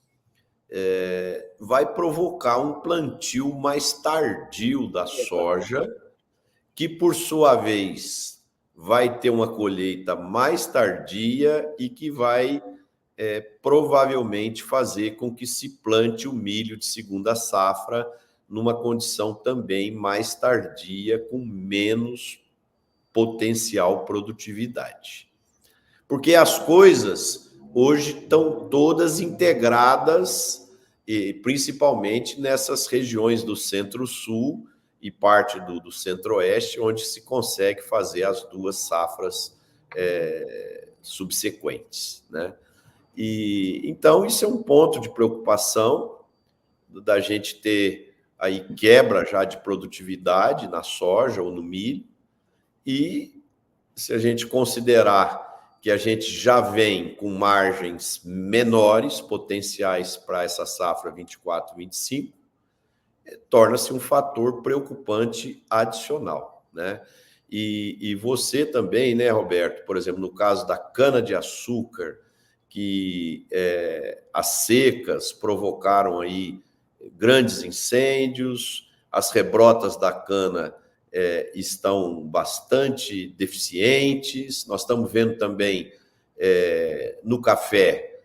Speaker 1: vai provocar um plantio mais tardio da soja, que, por sua vez, vai ter uma colheita mais tardia e que vai provavelmente fazer com que se plante o milho de segunda safra numa condição também mais tardia, com menos potencial produtividade. Porque as coisas hoje estão todas integradas, e principalmente nessas regiões do Centro-Sul e parte do Centro-Oeste, onde se consegue fazer as duas safras subsequentes, né? E então isso é um ponto de preocupação da gente ter aí quebra já de produtividade na soja ou no milho, e se a gente considerar que a gente já vem com margens menores, potenciais para essa safra 24-25, torna-se um fator preocupante adicional, né? E você também, né, Roberto, por exemplo, no caso da cana-de-açúcar, que as secas provocaram aí grandes incêndios, as rebrotas da cana estão bastante deficientes. Nós estamos vendo também no café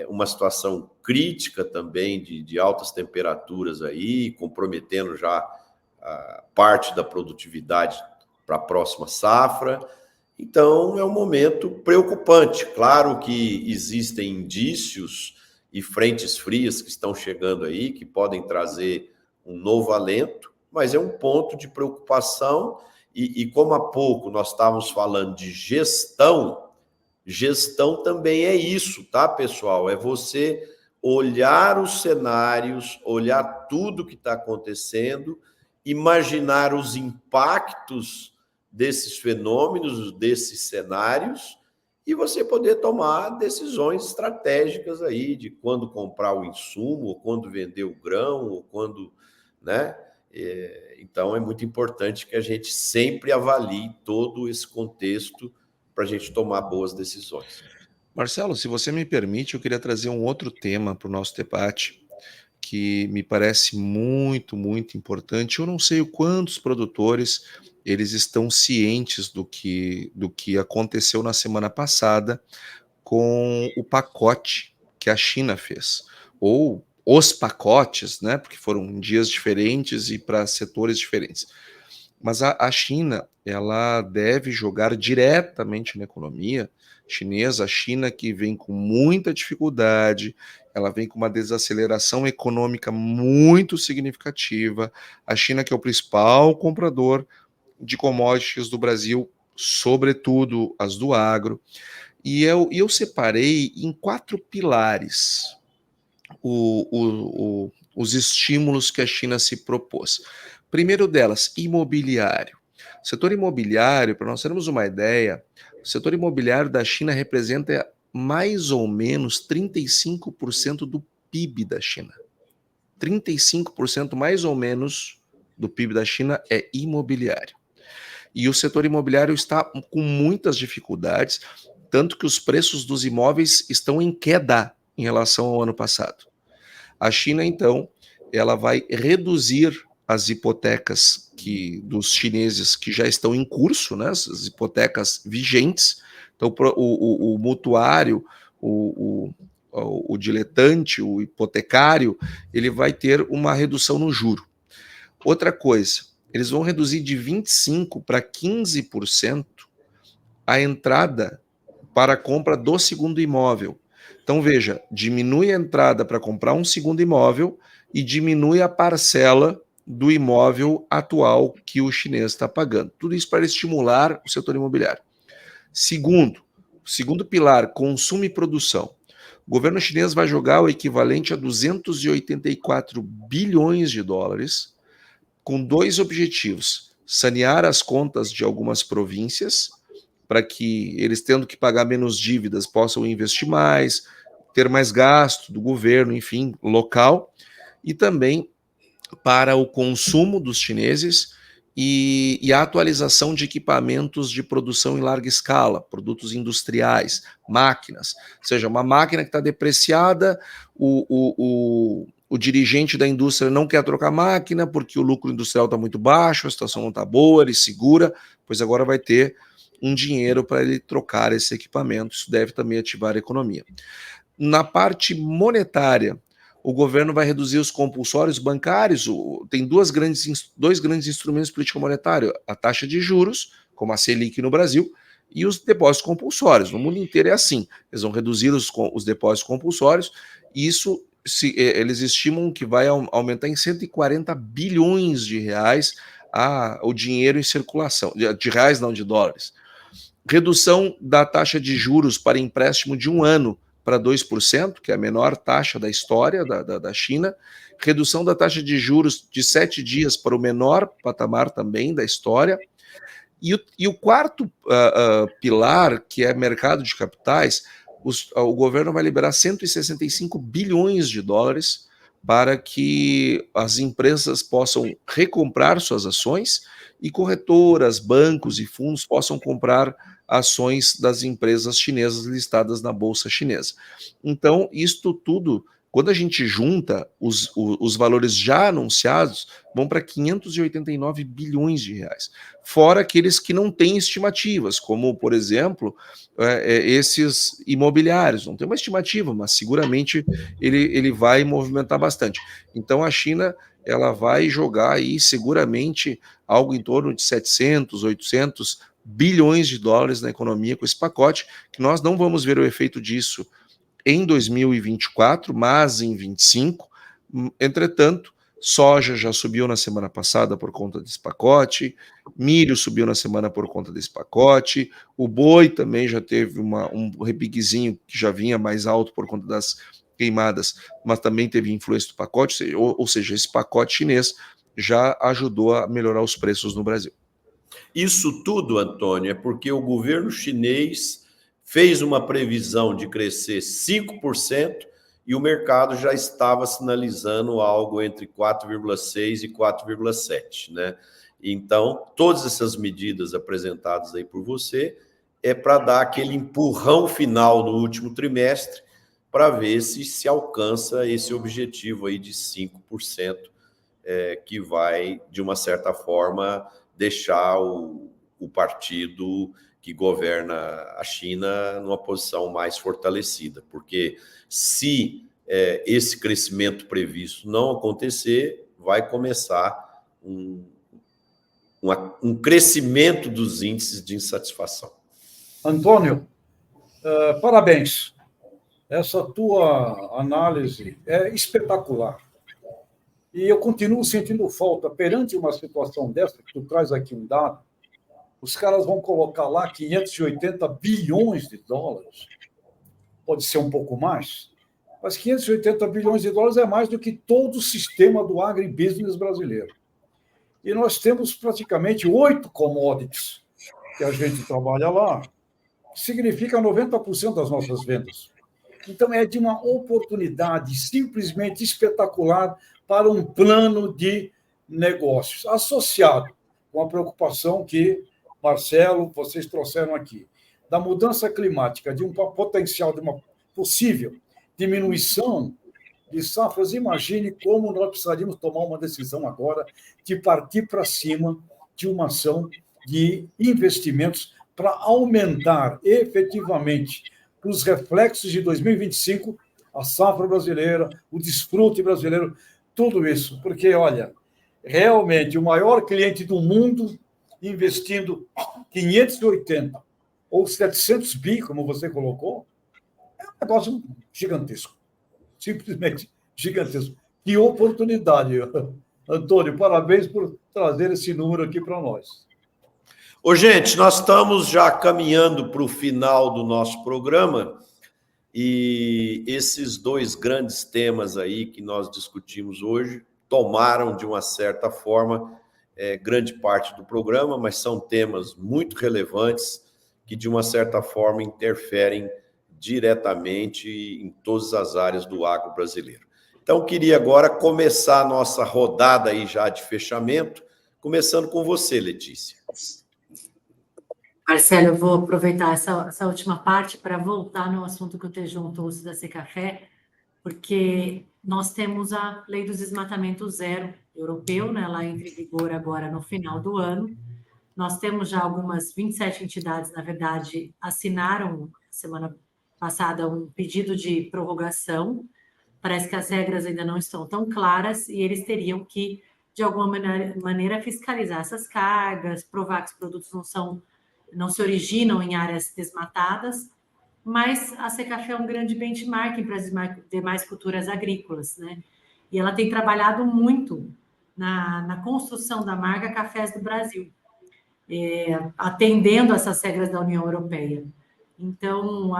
Speaker 1: uma situação crítica também de altas temperaturas aí, comprometendo já a parte da produtividade para a próxima safra. Então, é um momento preocupante. Claro que existem indícios e frentes frias que estão chegando aí, que podem trazer um novo alento, mas é um ponto de preocupação. E como há pouco nós estávamos falando de gestão também é isso, tá, pessoal? É você olhar os cenários, olhar tudo que está acontecendo, imaginar os impactos desses fenômenos, desses cenários, e você poder tomar decisões estratégicas aí de quando comprar o insumo, ou quando vender o grão, ou quando, né? Então, é muito importante que a gente sempre avalie todo esse contexto para a gente tomar boas decisões.
Speaker 2: Marcelo, se você me permite, eu queria trazer um outro tema para o nosso debate, que me parece muito, muito importante. Eu não sei o quantos produtores eles estão cientes do que aconteceu na semana passada com o pacote que a China fez, ou os pacotes, né? Porque foram dias diferentes e para setores diferentes. Mas a China, ela deve jogar diretamente na economia chinesa, a China que vem com muita dificuldade, ela vem com uma desaceleração econômica muito significativa, a China que é o principal comprador de commodities do Brasil, sobretudo as do agro, e eu separei em 4 pilares os estímulos que a China se propôs. Primeiro delas, imobiliário. O setor imobiliário, para nós termos uma ideia, o setor imobiliário da China representa mais ou menos 35% do PIB da China. 35% mais ou menos do PIB da China é imobiliário. E o setor imobiliário está com muitas dificuldades, tanto que os preços dos imóveis estão em queda em relação ao ano passado. A China, então, ela vai reduzir as hipotecas dos chineses que já estão em curso, né, as hipotecas vigentes. Então, o mutuário, o diletante, o hipotecário, ele vai ter uma redução no juro. Outra coisa, eles vão reduzir de 25% para 15% a entrada para a compra do segundo imóvel. Então, veja, diminui a entrada para comprar um segundo imóvel e diminui a parcela do imóvel atual que o chinês está pagando. Tudo isso para estimular o setor imobiliário. Segundo pilar, consumo e produção. O governo chinês vai jogar o equivalente a 284 bilhões de dólares com 2 objetivos: sanear as contas de algumas províncias, para que eles, tendo que pagar menos dívidas, possam investir mais, ter mais gasto do governo, enfim, local, e também para o consumo dos chineses e a atualização de equipamentos de produção em larga escala, produtos industriais, máquinas. Ou seja, uma máquina que está depreciada, o dirigente da indústria não quer trocar máquina porque o lucro industrial está muito baixo, a situação não está boa, ele segura, pois agora vai ter um dinheiro para ele trocar esse equipamento. Isso deve também ativar a economia. Na parte monetária, o governo vai reduzir os compulsórios bancários. Tem dois grandes instrumentos de política monetária: a taxa de juros, como a Selic no Brasil, e os depósitos compulsórios. No mundo inteiro é assim. Eles vão reduzir os depósitos compulsórios, e isso eles estimam que vai aumentar em 140 bilhões de reais o dinheiro em circulação. De reais, não, de dólares. Redução da taxa de juros para empréstimo de 1 ano para 2%, que é a menor taxa da história da China. Redução da taxa de juros de 7 dias para o menor patamar também da história. E o quarto pilar, que é mercado de capitais, o governo vai liberar 165 bilhões de dólares para que as empresas possam recomprar suas ações e corretoras, bancos e fundos possam comprar ações das empresas chinesas listadas na Bolsa Chinesa. Então, isto tudo, quando a gente junta os valores já anunciados, vão para 589 bilhões de reais. Fora aqueles que não têm estimativas, como, por exemplo, esses imobiliários. Não tem uma estimativa, mas seguramente ele vai movimentar bastante. Então, a China ela vai jogar aí seguramente algo em torno de 700, 800 bilhões de dólares na economia com esse pacote, que nós não vamos ver o efeito disso em 2024, mas em 2025. Entretanto, soja já subiu na semana passada por conta desse pacote, milho subiu na semana por conta desse pacote, o boi também já teve um repiquezinho que já vinha mais alto por conta das queimadas, mas também teve influência do pacote, ou seja, esse pacote chinês já ajudou a melhorar os preços no Brasil.
Speaker 1: Isso tudo, Antônio, é porque o governo chinês fez uma previsão de crescer 5% e o mercado já estava sinalizando algo entre 4,6% e 4,7%, né? Então, todas essas medidas apresentadas aí por você é para dar aquele empurrão final no último trimestre para ver se alcança esse objetivo aí de 5%, que vai, de uma certa forma, deixar o partido que governa a China numa posição mais fortalecida, porque se esse crescimento previsto não acontecer, vai começar um crescimento dos índices de insatisfação.
Speaker 4: Antônio, parabéns. Essa tua análise é espetacular. E eu continuo sentindo falta, perante uma situação dessa, que tu traz aqui um dado, os caras vão colocar lá 580 bilhões de dólares, pode ser um pouco mais, mas 580 bilhões de dólares é mais do que todo o sistema do agribusiness brasileiro. E nós temos praticamente 8 commodities que a gente trabalha lá, que significa 90% das nossas vendas. Então, é de uma oportunidade simplesmente espetacular para um plano de negócios, associado com a preocupação que, Marcelo, vocês trouxeram aqui, da mudança climática, de um potencial, de uma possível diminuição de safras. Imagine como nós precisaríamos tomar uma decisão agora de partir para cima de uma ação de investimentos para aumentar efetivamente os reflexos de 2025, a safra brasileira, o desfrute brasileiro, tudo isso. Porque, olha, realmente o maior cliente do mundo investindo 580 ou 700 bi, como você colocou, é um negócio gigantesco. Simplesmente gigantesco. Que oportunidade, Antônio. Parabéns por trazer esse número aqui para nós.
Speaker 1: Ô, gente, nós estamos já caminhando para o final do nosso programa e esses dois grandes temas aí que nós discutimos hoje tomaram, de uma certa forma, grande parte do programa, mas são temas muito relevantes que, de uma certa forma, interferem diretamente em todas as áreas do agro brasileiro. Então, queria agora começar a nossa rodada aí já de fechamento Começando com você, Letícia.
Speaker 5: Marcelo, eu vou aproveitar essa última parte para voltar no assunto que o Tejon trouxe da Secafé, porque nós temos a Lei do Desmatamento Zero europeu, né? Ela entra em vigor agora no final do ano. Nós temos já algumas 27 entidades, na verdade, assinaram semana passada um pedido de prorrogação. Parece que as regras ainda não estão tão claras e eles teriam que, de alguma maneira, fiscalizar essas cargas, provar que os produtos não se originam em áreas desmatadas, mas a Secafé é um grande benchmarking para as demais culturas agrícolas, né? E ela tem trabalhado muito na construção da marca Cafés do Brasil, atendendo essas regras da União Europeia. Então,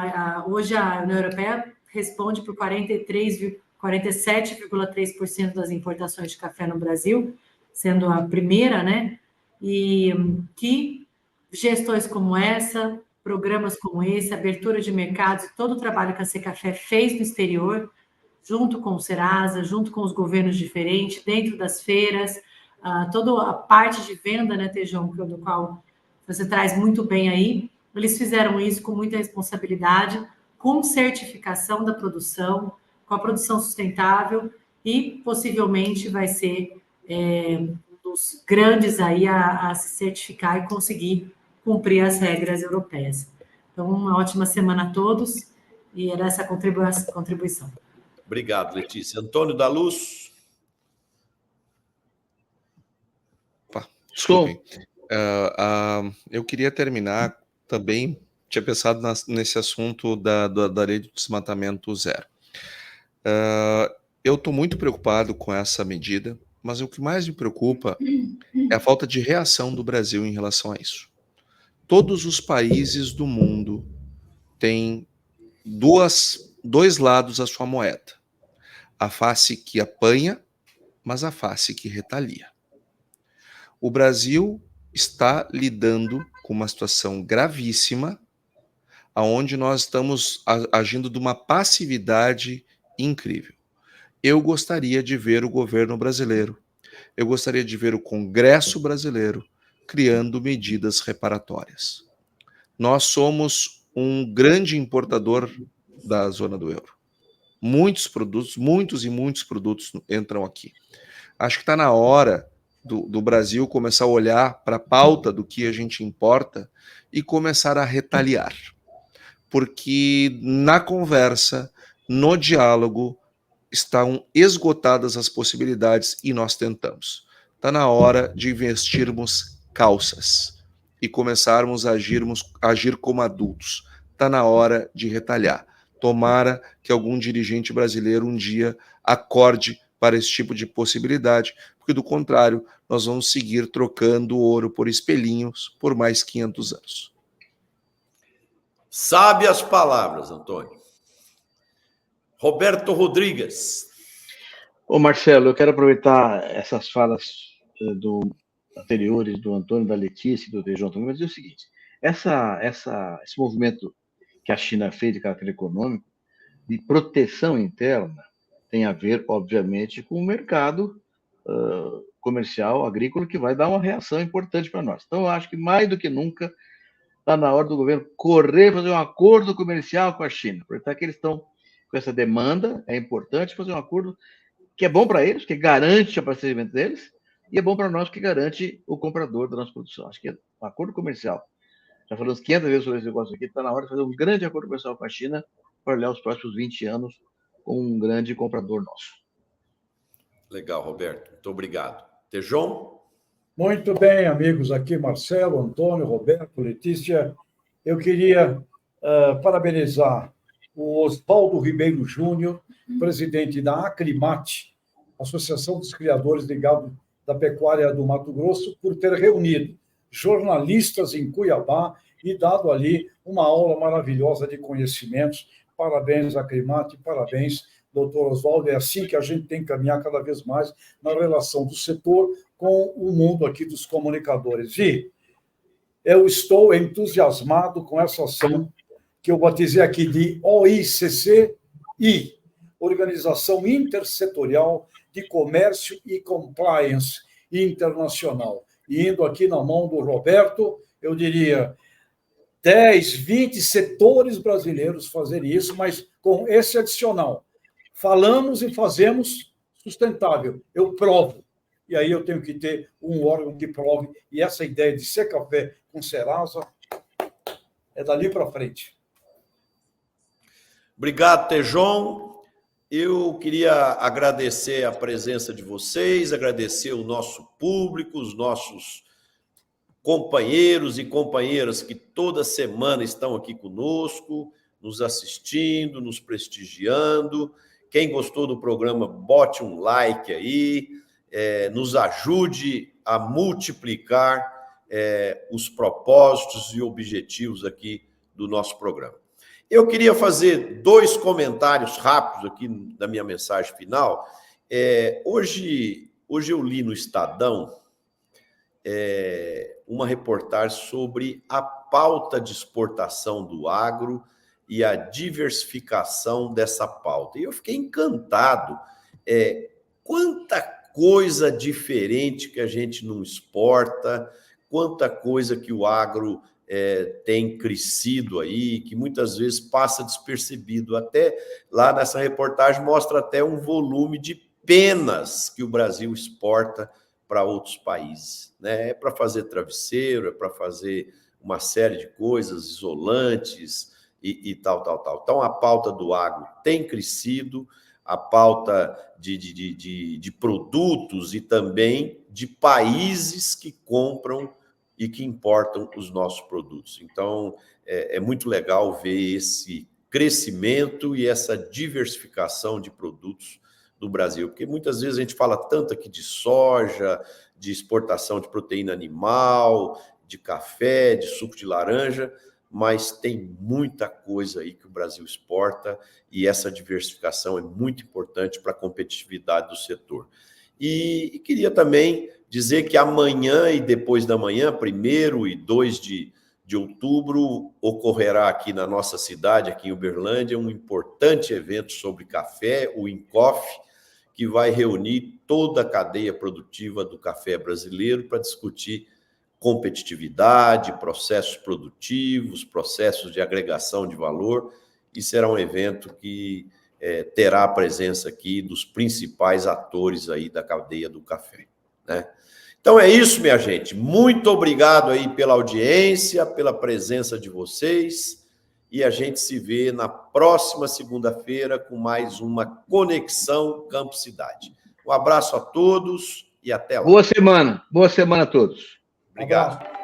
Speaker 5: hoje a União Europeia responde por 47,3% das importações de café no Brasil, sendo a primeira, né? E que gestões como essa, programas como esse, abertura de mercados, todo o trabalho que a Secafé fez no exterior, junto com o Serasa, junto com os governos diferentes, dentro das feiras, toda a parte de venda, né, Tejon, do qual você traz muito bem aí, eles fizeram isso com muita responsabilidade, com certificação da produção, com a produção sustentável e possivelmente vai ser um dos grandes aí a se certificar e conseguir cumprir as regras europeias. Então, uma ótima semana a todos e era essa contribuição.
Speaker 1: Obrigado, Letícia. Antônio da Luz.
Speaker 2: Opa, desculpem. Eu queria terminar também, tinha pensado nesse assunto da lei do desmatamento zero. Eu estou muito preocupado com essa medida, mas o que mais me preocupa é a falta de reação do Brasil em relação a isso. Todos os países do mundo têm dois lados à sua moeda. A face que apanha, mas a face que retalia. O Brasil está lidando com uma situação gravíssima, onde nós estamos agindo de uma passividade incrível. Eu gostaria de ver o governo brasileiro, eu gostaria de ver o Congresso brasileiro criando medidas reparatórias. Nós somos um grande importador da zona do euro. Muitos e muitos produtos entram aqui. Acho que está na hora do Brasil começar a olhar para a pauta do que a gente importa e começar a retaliar. Porque na conversa, no diálogo, estão esgotadas as possibilidades e nós tentamos. Está na hora de investirmos calças e começarmos a agir como adultos. Está na hora de retalhar. Tomara que algum dirigente brasileiro um dia acorde para esse tipo de possibilidade, porque do contrário, nós vamos seguir trocando ouro por espelhinhos por mais 500 anos.
Speaker 1: Sabe as palavras, Antônio. Roberto Rodrigues.
Speaker 3: Ô Marcelo, eu quero aproveitar essas falas anteriores do Antônio, da Letícia e do Tejon também, mas dizer o seguinte, esse movimento que a China fez de caráter econômico, de proteção interna, tem a ver, obviamente, com o mercado comercial, agrícola, que vai dar uma reação importante para nós. Então, eu acho que mais do que nunca está na hora do governo correr, fazer um acordo comercial com a China, porque que eles estão com essa demanda, é importante fazer um acordo que é bom para eles, que garante o abastecimento deles, e é bom para nós, que garante o comprador da nossa produção. Acho que é um acordo comercial. Já falamos 500 vezes sobre esse negócio aqui, está na hora de fazer um grande acordo comercial com a China para olhar os próximos 20 anos com um grande comprador nosso.
Speaker 1: Legal, Roberto. Muito obrigado. Tejon?
Speaker 4: Muito bem, amigos aqui, Marcelo, Antônio, Roberto, Letícia. Eu queria parabenizar o Osvaldo Ribeiro Júnior, presidente da Acrimate, Associação dos Criadores de Gado da Pecuária do Mato Grosso, por ter reunido jornalistas em Cuiabá e dado ali uma aula maravilhosa de conhecimentos. Parabéns, Acrimate, parabéns, doutor Osvaldo. É assim que a gente tem que caminhar cada vez mais na relação do setor com o mundo aqui dos comunicadores. E eu estou entusiasmado com essa ação que eu batizei aqui de OICCI, Organização Intersetorial de Comércio e Compliance Internacional. indo aqui na mão do Roberto, eu diria 10, 20 setores brasileiros fazerem isso, mas com esse adicional. Falamos e fazemos sustentável. Eu provo. E aí eu tenho que ter um órgão que prove. E essa ideia de ser café com Serasa é dali para frente.
Speaker 1: Obrigado, Tejon. Eu queria agradecer a presença de vocês, agradecer o nosso público, os nossos companheiros e companheiras que toda semana estão aqui conosco, nos assistindo, nos prestigiando. Quem gostou do programa, bote um like aí, nos ajude a multiplicar os propósitos e objetivos aqui do nosso programa. Eu queria fazer 2 comentários rápidos aqui da minha mensagem final. Hoje eu li no Estadão uma reportagem sobre a pauta de exportação do agro e a diversificação dessa pauta. E eu fiquei encantado. Quanta coisa diferente que a gente não exporta, quanta coisa que o agro tem crescido aí, que muitas vezes passa despercebido. Até lá nessa reportagem mostra até um volume de penas que o Brasil exporta para outros países, né? É para fazer travesseiro, é para fazer uma série de coisas, isolantes e tal. Então, a pauta do agro tem crescido, a pauta de produtos e também de países que compram e que importam os nossos produtos. Então, é muito legal ver esse crescimento e essa diversificação de produtos do Brasil, porque muitas vezes a gente fala tanto aqui de soja, de exportação de proteína animal, de café, de suco de laranja, mas tem muita coisa aí que o Brasil exporta e essa diversificação é muito importante para a competitividade do setor. E queria também dizer que amanhã e depois da manhã, 1º e 2 de outubro, ocorrerá aqui na nossa cidade, aqui em Uberlândia, um importante evento sobre café, o INCOF, que vai reunir toda a cadeia produtiva do café brasileiro para discutir competitividade, processos produtivos, processos de agregação de valor, e será um evento que terá a presença aqui dos principais atores aí da cadeia do café, né? Então é isso, minha gente. Muito obrigado aí pela audiência, pela presença de vocês, e a gente se vê na próxima segunda-feira com mais uma Conexão Campo Cidade. Um abraço a todos e até lá.
Speaker 3: Boa semana a todos.
Speaker 1: Obrigado.